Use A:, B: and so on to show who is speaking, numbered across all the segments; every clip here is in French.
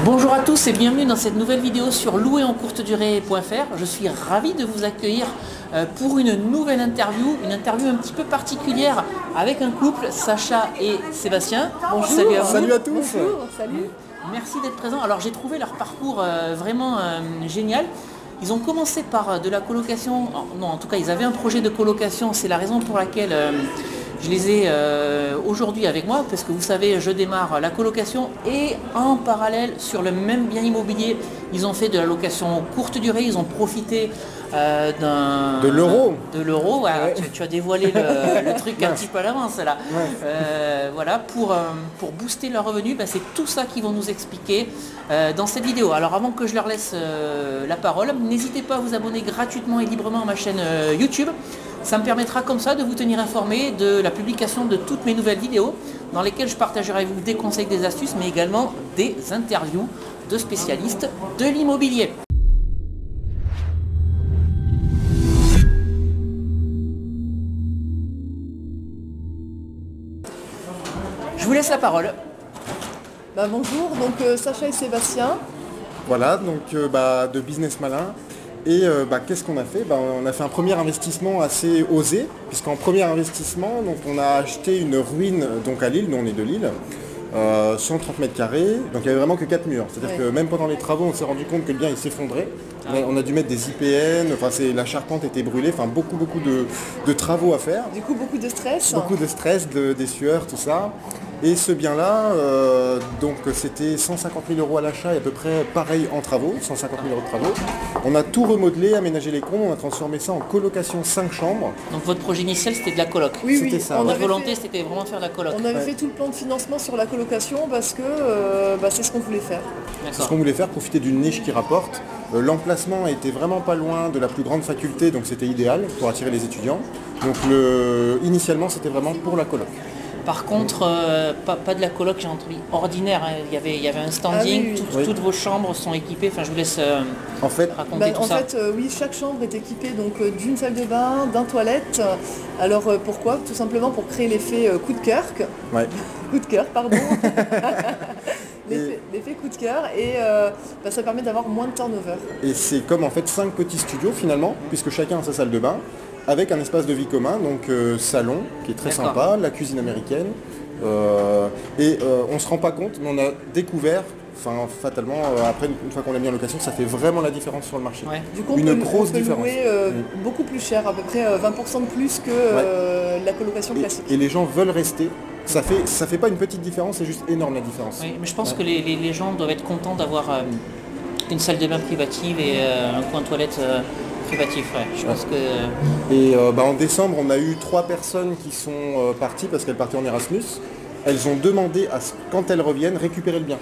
A: Bonjour à tous et bienvenue dans cette nouvelle vidéo sur louerencourtedurée.fr. Je suis ravi de vous accueillir pour une nouvelle interview, une interview un petit peu particulière avec un couple, Sacha et Sébastien.
B: Bonjour.
A: Salut à vous.
B: Salut à tous.
C: Bonjour, salut.
A: Merci d'être présents. Alors j'ai trouvé leur parcours vraiment génial. Ils ont commencé par de la colocation, non en tout cas ils avaient un projet de colocation, c'est la raison pour laquelle je les ai aujourd'hui avec moi, parce que vous savez, je démarre la colocation et en parallèle sur le même bien immobilier, ils ont fait de la location courte durée, ils ont profité
B: de l'euro.
A: De l'euro, voilà,
B: ouais.
A: tu as dévoilé le truc un petit peu à l'avance là.
B: Ouais.
A: Voilà, pour booster leurs revenus, c'est tout ça qu'ils vont nous expliquer dans cette vidéo. Alors avant que je leur laisse la parole, n'hésitez pas à vous abonner gratuitement et librement à ma chaîne YouTube. Ça me permettra comme ça de vous tenir informé de la publication de toutes mes nouvelles vidéos dans lesquelles je partagerai avec vous des conseils, des astuces, mais également des interviews de spécialistes de l'immobilier. Je vous laisse la parole.
C: Bonjour, donc Sacha et Sébastien.
B: Voilà, donc de Business Malin. Et qu'est-ce qu'on a fait? On a fait un premier investissement assez osé, puisqu'en premier investissement, donc, on a acheté une ruine donc, à Lille, nous on est de Lille, 130 mètres carrés, donc il n'y avait vraiment que 4 murs. C'est-à-dire que même pendant les travaux, on s'est rendu compte que le bien il s'effondrait. On a dû mettre des IPN, la charpente était brûlée, beaucoup de travaux à faire.
C: Du coup, beaucoup de stress.
B: Beaucoup de stress, des sueurs, tout ça. Et ce bien-là, donc c'était 150 000 € à l'achat et à peu près pareil en travaux, 150 000 € de travaux. On a tout remodelé, aménagé les combles, on a transformé ça en colocation 5 chambres.
A: Donc votre projet initial c'était de la coloc.
C: Oui,
B: c'était ça.
A: Votre volonté c'était vraiment de faire de la coloc.
C: On avait fait tout le plan de financement sur la colocation parce que c'est ce qu'on voulait faire.
B: C'est ce qu'on voulait faire, profiter d'une niche qui rapporte. L'emplacement était vraiment pas loin de la plus grande faculté, donc c'était idéal pour attirer les étudiants. Donc initialement c'était vraiment pour la coloc.
A: Par contre, pas de la coloc, j'ai entendu ordinaire. Hein. Il y avait un standing, toutes vos chambres sont équipées. Enfin, je vous laisse raconter tout ça.
C: Oui, chaque chambre est équipée d'une salle de bain, d'un toilette. Alors pourquoi? Tout simplement pour créer l'effet coup de cœur.
B: Ouais.
C: Coup de cœur, pardon. L'effet coup de cœur et ça permet d'avoir moins de turnover.
B: Et c'est comme en fait 5 petits studios finalement, puisque chacun a sa salle de bain. Avec un espace de vie commun, donc salon, qui est très sympa, la cuisine américaine. On ne se rend pas compte, mais on a découvert, fatalement, après une fois qu'on l'a mis en location, ça fait vraiment la différence sur le marché.
A: Ouais.
C: Du coup, on peut louer beaucoup plus cher, à peu près 20% de plus que la colocation classique.
B: Et les gens veulent rester. Ça fait pas une petite différence, c'est juste énorme la différence.
A: Oui, mais je pense que les gens doivent être contents d'avoir une salle de bain privative et un coin toilette privatif, je pense que...
B: Et en décembre, on a eu 3 personnes qui sont parties parce qu'elles partaient en Erasmus. Elles ont demandé quand elles reviennent, récupérer le bien.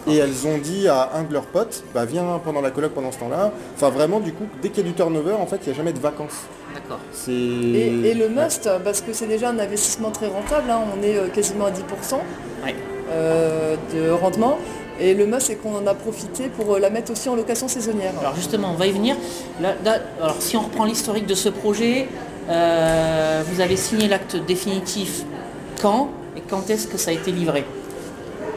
B: Et elles ont dit à un de leurs potes, viens pendant la coloc pendant ce temps-là. Enfin vraiment, du coup, dès qu'il y a du turnover, en fait, il n'y a jamais de vacances.
A: D'accord.
C: Et le must, parce que c'est déjà un investissement très rentable, hein, on est quasiment à 10% de rendement. Et le must, c'est qu'on en a profité pour la mettre aussi en location saisonnière.
A: Alors justement, on va y venir. Alors si on reprend l'historique de ce projet, vous avez signé l'acte définitif quand et quand est-ce que ça a été livré?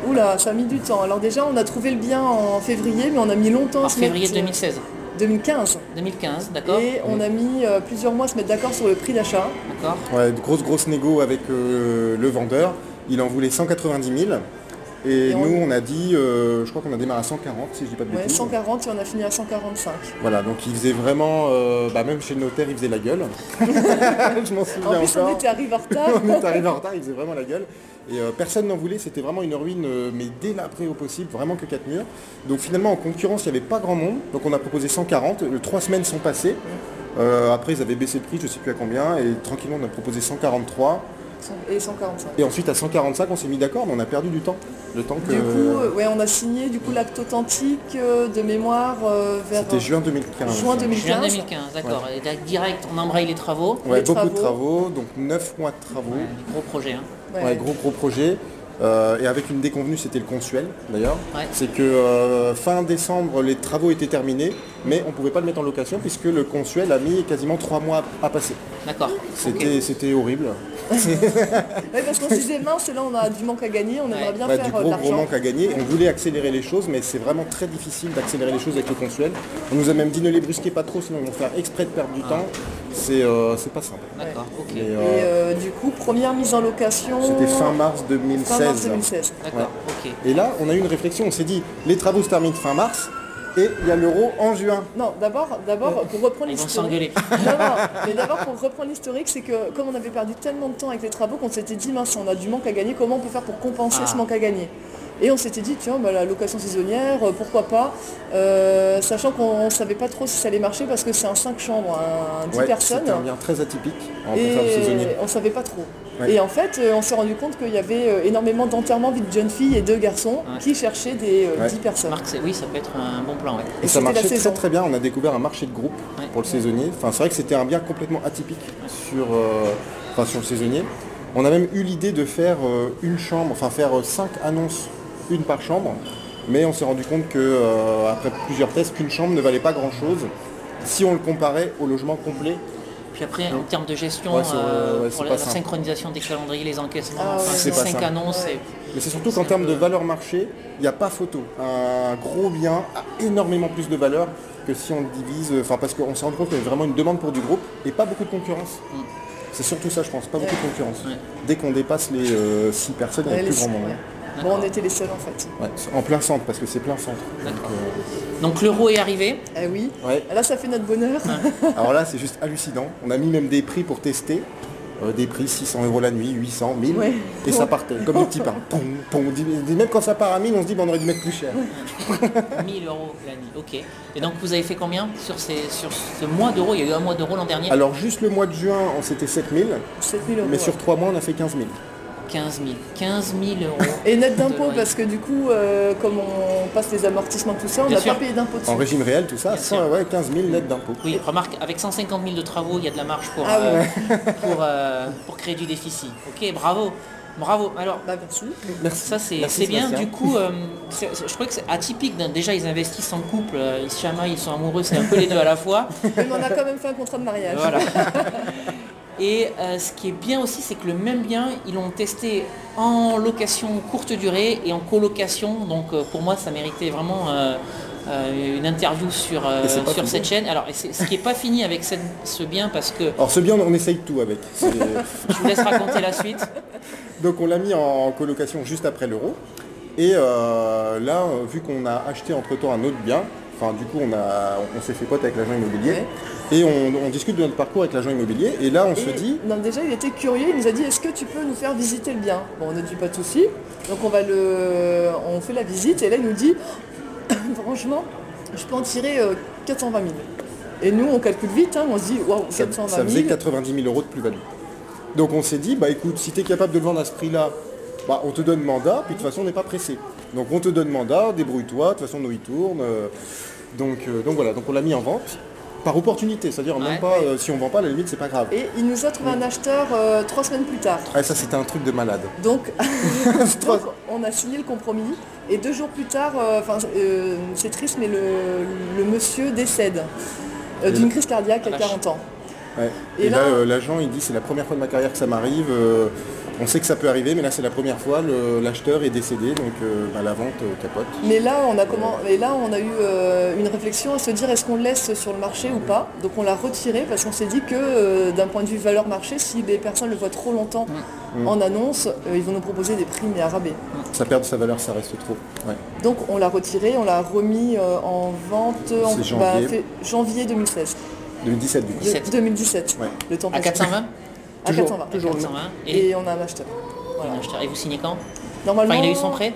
C: Oula, ça a mis du temps. Alors déjà, on a trouvé le bien en février, mais on a mis longtemps à se
A: février
C: mettre...
A: 2016.
C: 2015.
A: 2015, d'accord.
C: Et on a mis plusieurs mois à se mettre d'accord sur le prix d'achat.
A: D'accord.
B: Ouais, grosse négo avec le vendeur. Il en voulait 190 000. Et nous, on a dit, je crois qu'on a démarré à 140, si je dis pas de bêtises.
C: 140 et on a fini à 145.
B: Voilà, donc il faisait vraiment, même chez le notaire, il faisait la gueule. Je m'en souviens encore.
C: En plus, on était arrivé en retard.
B: On était arrivé en retard, il faisait vraiment la gueule. Et personne n'en voulait, c'était vraiment une ruine, mais délabrée au possible, vraiment que 4 murs. Donc finalement, en concurrence, il n'y avait pas grand monde. Donc on a proposé 140, 3 semaines sont passées. Après, ils avaient baissé le prix, je ne sais plus à combien. Et tranquillement, on a proposé 143.
C: Et 145.
B: Et ensuite à 145 on s'est mis d'accord, mais on a perdu du temps.
C: Du coup, on a signé l'acte authentique de mémoire vers...
B: C'était juin 2015.
C: Juin 2015.
A: Juin 2015, d'accord.
B: Ouais.
A: Et direct, on embraye les travaux.
B: Ouais, beaucoup de travaux, donc 9 mois de travaux.
A: Gros projet. Hein.
B: Ouais, gros projet. Et avec une déconvenue, c'était le consuel d'ailleurs.
A: Ouais.
B: C'est que fin décembre, les travaux étaient terminés, mais on ne pouvait pas le mettre en location puisque le consuel a mis quasiment 3 mois à passer.
A: D'accord.
B: C'était horrible.
C: Oui, parce qu'on se disait mince, là on a du manque à gagner, on aimerait bien
B: Du
C: faire de
B: gros
C: l'argent.
B: manque à gagner. On voulait accélérer les choses, mais c'est vraiment très difficile d'accélérer les choses avec le consuel. On nous a même dit ne les brusquez pas trop, sinon ils vont faire exprès de perdre du temps. C'est pas simple.
A: D'accord, ok.
C: Et du coup, première mise en location.
B: C'était fin mars 2016.
C: Fin mars 2016.
A: D'accord, ok.
B: Et là, on a eu une réflexion, on s'est dit, les travaux se terminent fin mars, et il y a l'euro en juin.
C: Non, d'abord pour reprendre
A: Ils vont
C: l'historique.
A: s'engueuler.
C: Non, mais d'abord pour reprendre l'historique, c'est que comme on avait perdu tellement de temps avec les travaux qu'on s'était dit mince, on a du manque à gagner, comment on peut faire pour compenser ce manque à gagner? Et on s'était dit, tiens, bah, la location saisonnière, pourquoi pas, sachant qu'on ne savait pas trop si ça allait marcher parce que c'est un 5 chambres, un 10 personnes.
B: C'était un bien très atypique en
C: Et
B: contraire de saisonnier.
C: on ne savait pas trop.
B: Ouais.
C: Et en fait, on s'est rendu compte qu'il y avait énormément d'enterrements de jeunes filles et de garçons qui cherchaient des 10 personnes.
A: Marc, oui, ça peut être un bon plan. Ouais.
B: Et ça
C: c'était la
B: marchait
C: saison.
B: très très bien, on a découvert un marché de groupe pour le saisonnier. Enfin, c'est vrai que c'était un bien complètement atypique sur le saisonnier. On a même eu l'idée de faire une chambre, enfin faire 5 annonces, une par chambre. Mais on s'est rendu compte que après plusieurs tests, qu'une chambre ne valait pas grand chose si on le comparait au logement complet.
A: Puis après, en termes de gestion,
B: c'est
A: pour
B: pas
A: la
B: simple.
A: synchronisation des calendriers, les encaissements,
B: c'est pas
A: 5
B: simple.
A: annonces.
B: Mais c'est surtout qu'en termes de valeur marché, il n'y a pas photo. Un gros bien a énormément plus de valeur que si on le divise, parce qu'on s'est rendu compte qu'il y avait vraiment une demande pour du groupe et pas beaucoup de concurrence. C'est surtout ça, je pense, pas beaucoup de concurrence. Dès qu'on dépasse les 6 personnes, il n'y a plus grand monde.
C: Bon, on était les seuls en fait.
B: Ouais, en plein centre, parce que c'est plein centre.
A: Donc l'euro est arrivé.
C: Eh oui,
B: Ouais.
C: là ça fait notre bonheur.
B: Alors là, c'est juste hallucinant. On a mis même des prix pour tester. Des prix 600 € la nuit, 800, 1000,
C: Ouais.
B: et ça partait, comme des petits pains. Pom, pom. Même quand ça part à 1000, on se dit, on aurait dû mettre plus cher.
A: 1000 euros la nuit, ok. Et donc vous avez fait combien sur ce mois d'euros? Il y a eu un mois d'euros l'an dernier.
B: Alors juste le mois de juin, on s'était 7000,
C: 7 000 euros.
B: mais sur 3 mois, on a fait 15 000.
A: 15 000. 15 000 euros.
C: Et net d'impôts,
A: de
C: parce que du coup, comme on passe les amortissements, tout ça, on
A: Bien
C: n'a
A: sûr.
C: pas payé d'impôts dessus.
B: En régime réel, tout ça,
A: Bien sûr.
B: 15 000 net d'impôts.
A: Oui, remarque, avec 150 000 de travaux, il y a de la marge pour,
C: Ah oui.
A: pour créer du déficit. Ok, bravo. Bravo. Alors,
C: Bah merci.
B: Merci.
A: ça c'est
B: Merci,
A: bien.
B: Sébastien.
A: Du coup, je crois que c'est atypique. Déjà, ils investissent en couple, ils se chamaillent, ils sont amoureux, c'est un peu les deux à la fois.
C: Mais on a quand même fait un contrat de mariage.
A: Voilà. Et ce qui est bien aussi, c'est que le même bien, ils l'ont testé en location courte durée et en colocation. Donc pour moi, ça méritait vraiment une interview sur
B: c'est pas fini.
A: cette chaîne. Alors, et ce qui n'est pas fini avec ce bien, parce que
B: Alors ce bien, on essaye tout avec.
A: je vous laisse raconter la suite.
B: Donc on l'a mis en colocation juste après l'euro. Et là, vu qu'on a acheté entre-temps un autre bien, enfin du coup on s'est fait pote avec l'agent immobilier.
C: Ouais.
B: Et on discute de notre parcours avec l'agent immobilier. Et là, on se dit,
C: Non, déjà, il était curieux, il nous a dit est-ce que tu peux nous faire visiter le bien? Bon, on ne dit pas de souci. Donc on fait la visite et là il nous dit franchement, je peux en tirer 420 000. Et nous on calcule vite, hein, on se dit waouh,
B: ça
C: 420
B: faisait
C: 000.
B: 90 000 € de plus-value. Donc on s'est dit, bah écoute, si tu es capable de le vendre à ce prix-là, bah, on te donne mandat, puis de toute façon on n'est pas pressé. Donc on te donne mandat, débrouille-toi, de toute façon nous y tourne. Donc voilà, donc on l'a mis en vente. Par opportunité, c'est-à-dire même pas, si on vend pas, à la limite c'est pas grave.
C: Et il nous a trouvé un acheteur 3 semaines plus tard.
B: Ah, ça c'était un truc de malade.
C: Donc, on a signé le compromis et 2 jours plus tard, c'est triste mais le monsieur décède d'une crise cardiaque à 40 ans.
B: Ouais.
C: Et
B: Et là,
C: là,
B: l'agent il dit c'est la première fois de ma carrière que ça m'arrive, on sait que ça peut arriver, mais là c'est la première fois, l'acheteur est décédé, donc la vente capote.
C: Mais là, on a eu une réflexion à se dire est-ce qu'on le laisse sur le marché ou pas. Donc on l'a retiré parce qu'on s'est dit que d'un point de vue valeur marché, si les personnes le voient trop longtemps en annonce, ils vont nous proposer des prix mais à rabais.
B: Ça perd de sa valeur, ça reste trop. Ouais.
C: Donc on l'a retiré, on l'a remis en vente en
B: C'est janvier.
C: janvier 2016.
B: 2017 du coup.
C: 2017.
B: Ouais.
C: Le temps
A: À
C: passe.
A: 420
C: À 420.
B: Toujours.
A: 420.
C: Et on a un acheteur. Voilà.
A: un acheteur. Et vous signez quand?
C: Normalement,
A: Enfin, il a eu son prêt?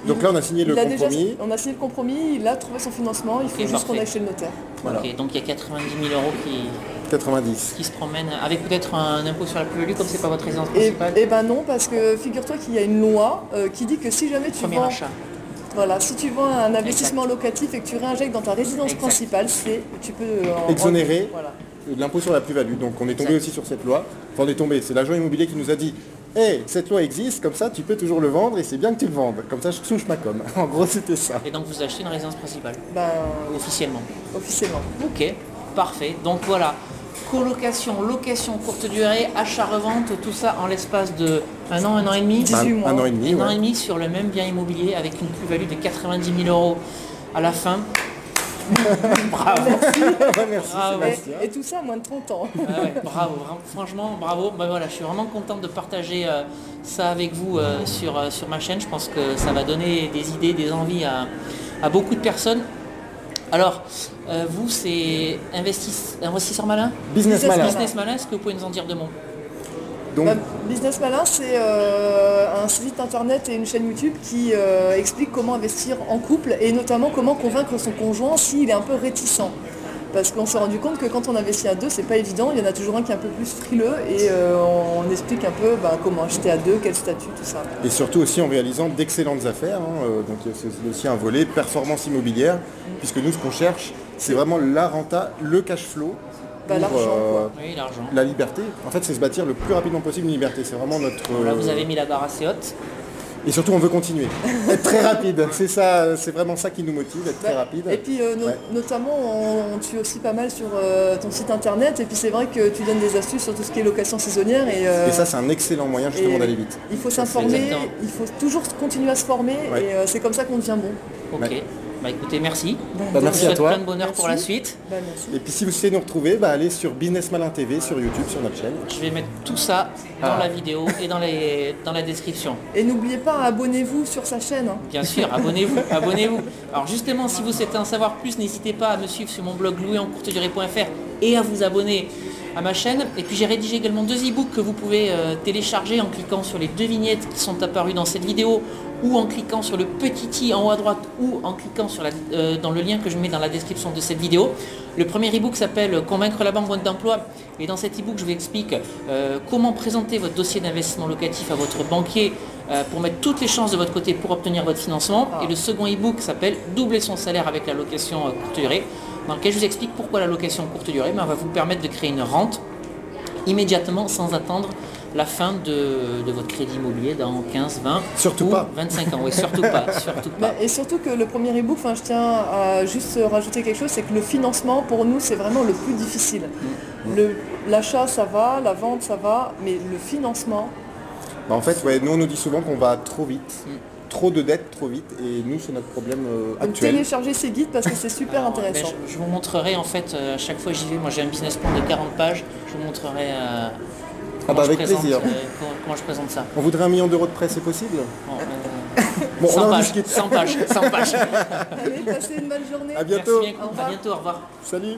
B: Donc là on a signé le compromis.
C: On a signé le compromis, il a trouvé son financement, il faut
A: Ok,
C: juste qu'on
A: parfait.
C: aille chez le notaire.
B: Voilà.
A: Ok, donc il y a 90 000 €
B: 90.
A: qui se promènent avec peut-être un impôt sur la plus-value, comme c'est pas votre résidence
C: Et,
A: principale.
C: ben non, parce que figure-toi qu'il y a une loi qui dit que si jamais tu
A: Premier
C: vends,
A: achat.
C: voilà, si tu vends un investissement locatif et que tu réinjectes dans ta résidence
A: Exact.
C: principale, tu peux
B: Exonérer.
C: voilà.
B: De l'impôt sur la plus-value. Donc on est tombé
A: Exact.
B: aussi sur cette loi. Enfin on est tombé, c'est l'agent immobilier qui nous a dit hey, cette loi existe, comme ça tu peux toujours le vendre et c'est bien que tu le vendes. Comme ça je touche ma com. En gros c'était ça.
A: Et donc vous achetez une résidence principale,
C: Ben,
A: officiellement.
C: officiellement.
A: Ok, parfait. Donc voilà, colocation, location courte durée, achat-revente, tout ça en l'espace de un an et demi.
C: 18 mois.
B: Un an et demi.
A: Un an
B: Ouais.
A: et demi sur le même bien immobilier avec une plus-value de 90 000 euros à la fin. Bravo.
B: Merci
A: Bravo.
B: Sébastien.
C: Et tout ça à moins de 30 ans.
A: Ah ouais, bravo, franchement bravo. Bah voilà, je suis vraiment contente de partager ça avec vous sur ma chaîne. Je pense que ça va donner des idées, des envies à beaucoup de personnes. Alors, vous, c'est investisseur malin,
B: Business malin.
A: business malin, est-ce que vous pouvez nous en dire deux mots?
B: Donc,
C: Bah, Business Malin, c'est un site internet et une chaîne YouTube qui explique comment investir en couple et notamment comment convaincre son conjoint s'il est un peu réticent. Parce qu'on s'est rendu compte que quand on investit à deux, c'est pas évident, il y en a toujours un qui est un peu plus frileux et on explique un peu comment acheter à deux, quel statut, tout ça.
B: et surtout aussi en réalisant d'excellentes affaires. Donc c'est aussi un volet performance immobilière, puisque nous ce qu'on cherche, c'est vraiment la renta, le cash flow.
C: Bah,
B: pour,
C: l'argent, quoi.
A: Oui, l'argent.
B: la liberté. En fait c'est se bâtir le plus rapidement possible une liberté. C'est vraiment notre...
A: Là, vous avez mis la barre assez haute.
B: Et surtout on veut continuer. Être très rapide. C'est ça, c'est vraiment ça qui nous motive, être très rapide.
C: Et puis
B: Ouais.
C: notamment on tue aussi pas mal sur ton site internet et puis c'est vrai que tu donnes des astuces sur tout ce qui est location saisonnière
B: Et ça c'est un excellent moyen justement
C: et
B: d'aller vite.
C: il faut s'informer,
A: exactement.
C: il faut toujours continuer à se former
B: Ouais.
C: et c'est comme ça qu'on devient bon.
A: Ok.
B: Ouais.
A: Bah écoutez, merci.
B: Bah,
A: Je vous
B: merci à
A: souhaite
B: toi.
A: plein de bonheur pour la
C: Merci.
A: suite.
C: Bah, merci.
B: Et puis si vous souhaitez nous retrouver, allez sur Business Malin TV sur YouTube, sur notre chaîne.
A: Je vais mettre tout ça dans
B: Ah.
A: la vidéo et dans la description.
C: Et n'oubliez pas, abonnez-vous sur sa chaîne. Hein.
A: Bien sûr, abonnez-vous, abonnez-vous. Alors justement, si vous souhaitez en savoir plus, n'hésitez pas à me suivre sur mon blog louesencourtedurée.fr et à vous abonner à ma chaîne. Et puis j'ai rédigé également deux e-books que vous pouvez télécharger en cliquant sur les deux vignettes qui sont apparues dans cette vidéo ou en cliquant sur le petit i en haut à droite ou en cliquant sur dans le lien que je mets dans la description de cette vidéo. Le premier e-book s'appelle Convaincre la banque d'emploi et dans cet e-book je vous explique comment présenter votre dossier d'investissement locatif à votre banquier pour mettre toutes les chances de votre côté pour obtenir votre financement. Et le second e-book s'appelle Doubler son salaire avec la location courte durée, dans lequel je vous explique pourquoi la location courte durée va vous permettre de créer une rente immédiatement sans attendre la fin de votre crédit immobilier dans 15, 20
B: Surtout
A: ou
B: pas.
A: 25 ans. Oui, surtout pas, surtout pas.
C: Bah, et surtout que le premier e-book, je tiens à juste rajouter quelque chose, c'est que le financement pour nous c'est vraiment le plus difficile. L'achat ça va, la vente ça va, mais le financement,
B: En fait, ouais, nous on nous dit souvent qu'on va trop vite. Trop de dettes trop vite et nous c'est notre problème
C: donc
B: actuel.
C: téléchargez ces guides parce que c'est super
A: Alors,
C: intéressant.
A: je vous montrerai en fait, à chaque fois que j'y vais, moi j'ai un business plan de 40 pages, je vous montrerai comment,
B: avec
A: je présente,
B: plaisir.
A: comment je présente ça.
B: On voudrait 1 million d'euros de prêt, c'est possible?
A: Bon,
B: Bon,
A: 100
B: on en
A: pages,
B: discute.
A: 100 pages, 100 pages.
C: Allez, passez une bonne journée.
B: À bientôt.
A: Merci bien,
C: Au revoir.
A: à bientôt, au revoir.
B: Salut.